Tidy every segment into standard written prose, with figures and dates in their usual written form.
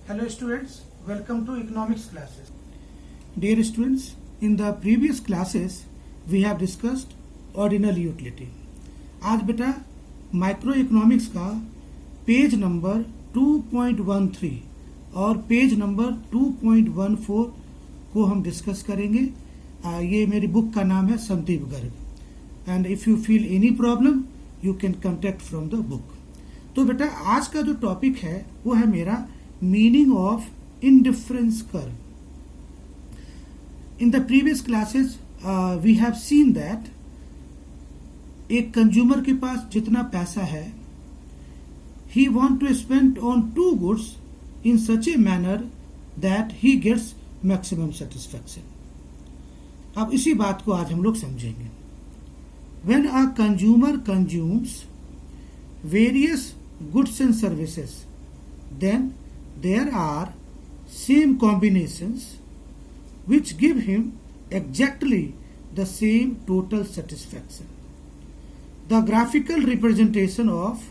Hello students, welcome to economics classes. Dear students, in the previous classes we have discussed ordinal utility. आज बेटा micro economics का page number 2.13 और page number 2.14 को हम discuss करेंगे. ये मेरी बुक का नाम है Sandeep Garg and if you feel any problem you can contact from the book. तो बेटा आज का जो टॉपिक है वो है मेरा meaning of indifference curve. In the previous classes we have seen that एक कंज्यूमर के पास जितना पैसा है he want to spend on two goods in such a manner that he gets maximum satisfaction. अब इसी बात को आज हम लोग समझेंगे. When a consumer consumes various goods and services, then there are same combinations which give him exactly the same total satisfaction. The graphical representation of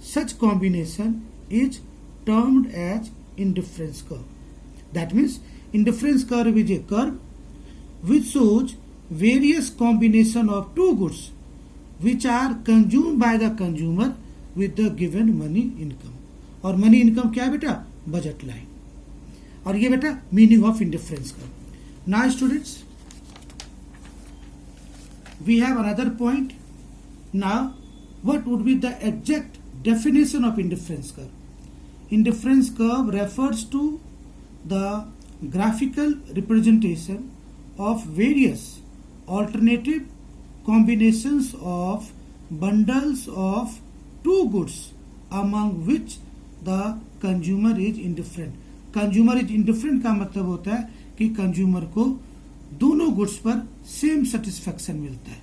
such combination is termed as indifference curve. That means indifference curve is a curve which shows various combination of two goods which are consumed by the consumer with the given money income. और money income क्या है बेटा? Budget line. और ये बेटा meaning of indifference curve. Now students we have another point. Now what would be the exact definition of indifference curve? Indifference curve refers to the graphical representation of various alternative combinations of bundles of two goods among which the consumer is indifferent. Consumer is indifferent का मतलब होता है कि consumer को दोनों goods पर same satisfaction मिलता है.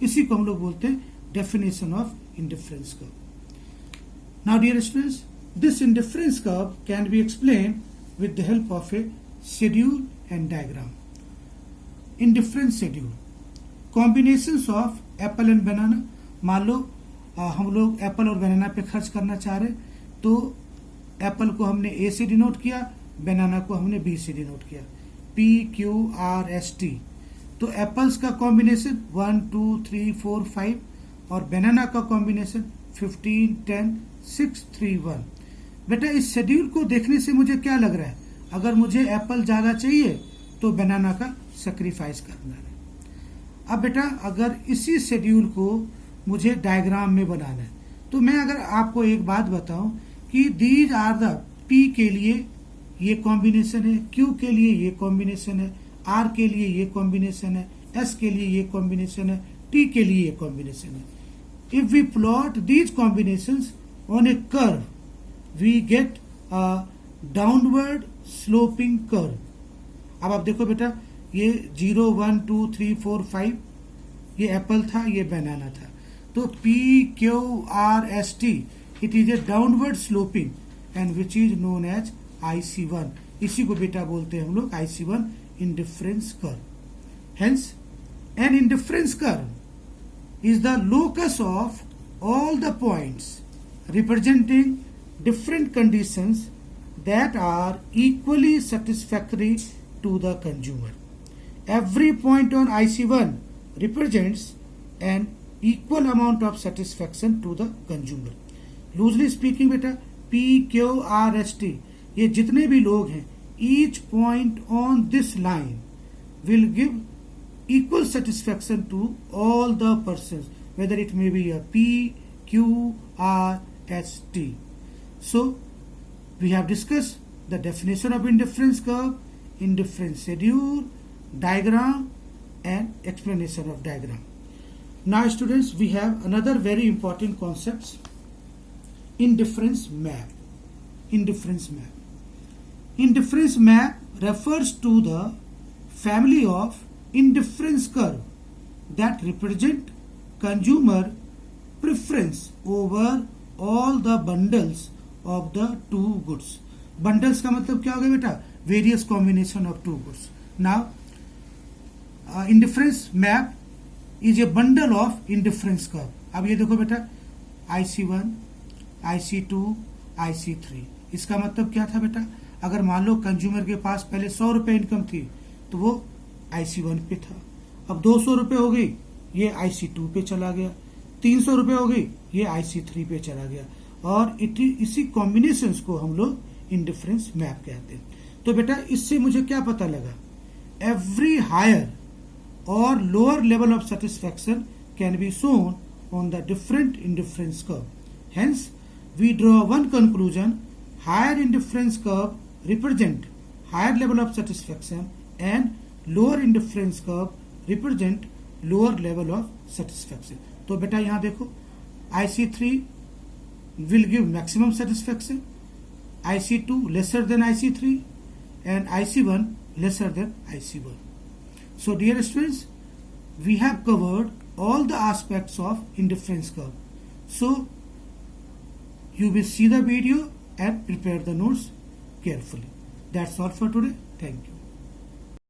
इसी को हम लोग बोलते हैं definition of indifference curve. Now dear students, this indifference curve can be explain with the help of a schedule and diagram. Indifference schedule, combinations of apple and banana. मान लो हम लोग एप्पल और बनाना पे खर्च करना चाह रहे, तो एप्पल को हमने ए से डिनोट किया, बनाना को हमने बी से डिनोट किया, PQRST. तो एप्पल्स का कॉम्बिनेशन 1 2 3 4 5 और बनाना का कॉम्बिनेशन 15 10 6 3 1. बेटा इस शेड्यूल को देखने से मुझे क्या लग रहा है? अगर मुझे एप्पल ज्यादा चाहिए तो बनाना का सेक्रीफाइस करना है. अब बेटा अगर इसी शेड्यूल को मुझे डायग्राम में बनाना है, तो मैं अगर आपको एक बात बताऊं कि दीज आर द P के लिए ये कॉम्बिनेशन है, Q के लिए ये कॉम्बिनेशन है, R के लिए ये कॉम्बिनेशन है, S के लिए ये कॉम्बिनेशन है, T के लिए ये कॉम्बिनेशन है. If we plot these combinations on a curve we get a downward sloping curve. अब आप देखो बेटा ये 0 1 2 3 4 5 ये एप्पल था, ये बनाना था. तो PQRST it is a downward sloping and which is known as IC1. इसी को बेटा बोलते हैं हम लोग IC1 indifference curve. Hence an indifference curve is the locus of all the points representing different conditions that are equally satisfactory to the consumer. Every point on IC1 represents an equal amount of satisfaction to the consumer. Loosely speaking बेटा PQRST ये जितने भी लोग हैं, each point on this line will give equal satisfaction to all the persons, whether it may be a PQRST. So we have discussed the definition of indifference curve, indifference schedule, diagram and explanation of diagram. Now students, we have another very important concepts, indifference map. Indifference map. Indifference map refers to the family of indifference curve that represent consumer preference over all the bundles of the two goods. Bundles का मतलब क्या हो गया बेटा? Various combination of two goods. Now indifference map is a bundle of indifference curve. अब ये देखो बेटा IC1, IC2, IC3 इसका मतलब क्या था बेटा, अगर मान लो कंज्यूमर के पास पहले 100 रुपए इनकम थी तो वो IC1 पे था, अब 200 रुपए हो गई ये IC2 पे चला गया, 300 रुपए हो गई ये IC3 पे चला गया, और इसी कॉम्बिनेशंस को हम लोग इंडिफरेंस मैप कहते हैं। तो बेटा इससे मुझे क्या पता लगा, every higher or lower level of satisfaction can be shown on the different indifference curve. Hence, we draw one conclusion: higher indifference curve represent higher level of satisfaction and lower indifference curve represent lower level of satisfaction. तो बेटा यहाँ देखो, IC3 will give maximum satisfaction, IC2 lesser than IC3 and IC1 lesser than IC1. So dear students, we have covered all the aspects of indifference curve. So you will see the video and prepare the notes carefully. That's all for today. Thank you.